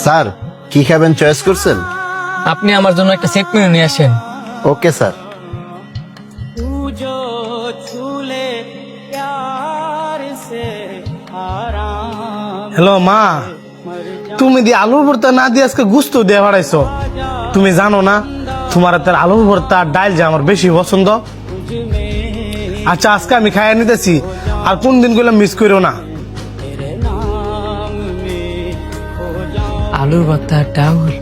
Sir কি খাবেন choice করছেন? আপনি আমার জন্য একটা সেট মেনু নিয়ে আসেন। Okay sir. হ্যালো মা, তুমি দি আলুর ভর্তা না দিয়ে আজকে গুস্ত দিয়ে বাড়াইছো। তুমি জানো না তোমার হাতের আলুর ভর্তা আর ডাল যে আমার বেশি পছন্দ। আচ্ছা আজকে আমি খাইয়ে নিতেছি, আর কোন দিন গুলো মিস করো না। আলুর ভর্তা ডাউল,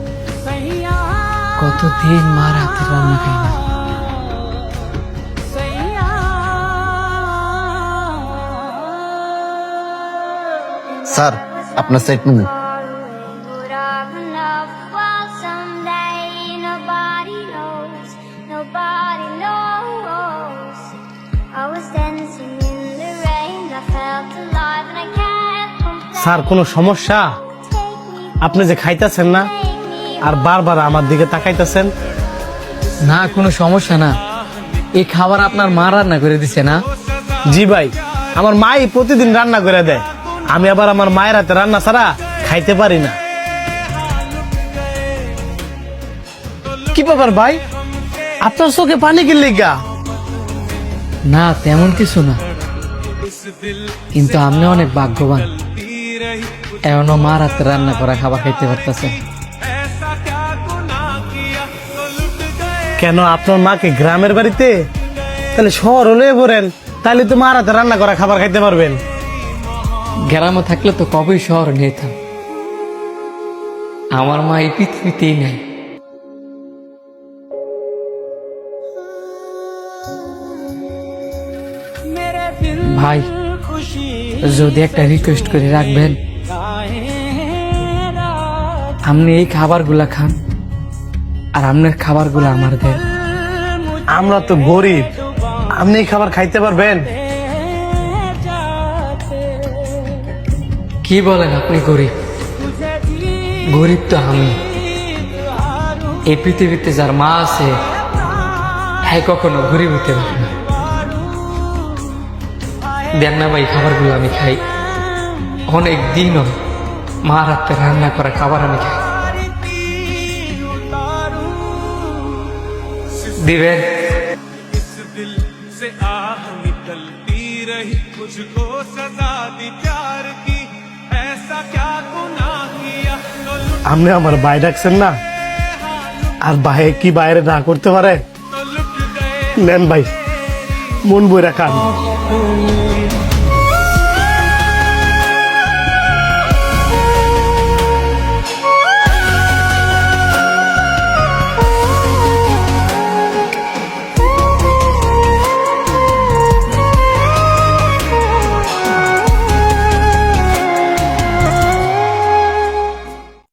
কতদিন মার হাতের রান্না খাই না। স্যার আপনার সেট মেনু। স্যার কোনো সমস্যা? আপনি যে খাইতেছেন না আর বারবার আমার দিকে তাকাইতেছেন। না কোনো সমস্যা না, এই খাবার আপনার মা রান্না করে দিছে না? জি ভাই, আমার মাই প্রতিদিন রান্না করে দেয়। আমি আবার আমার মায়ের হাতে রান্না ছাড়া খাইতে পারি না। কি ব্যাপার ভাই, আপনার চোখে পানি কি লেগা? না তেমন কিছু না, কিন্তু আপনি অনেক ভাগ্যবান, এমনও মার হাতে রান্না করা খাবার খাইতে পারতেছেন। কেন আপনার মাকে গ্রামের বাড়িতে, তাহলে শহর হলে বলেন, তাহলে তো মার হাতে রান্না করা খাবার খাইতে পারবেন। গ্রামে থাকলে তো কবেই শহর নিতাম, আমার মা এই পৃথিবীতেই নাই। ভাই যদি একটা রিকোয়েস্ট করে রাখবেন, আপনি এই খাবারগুলা খান আর আপনার খাবারগুলো আমার দেন। আমরা তো গরিব, আপনি এই খাবার খাইতে পারবেন? কি বলেন আপনি গরিব? গরিব তো আমি। এই পৃথিবীতে যার মা আছে হ্যাঁ কখনো গরিব হতে পারে না। দেন না ভাই খাবারগুলো আমি খাই, অনেক দিন মার হাতে রান্না করা খাবার আমি খাই। দিবেন? আপনি আমার ভাই ডাকছেন না, আর ভাই কি বাইরে না করতে পারে? নেন ভাই, মন বইরা খান।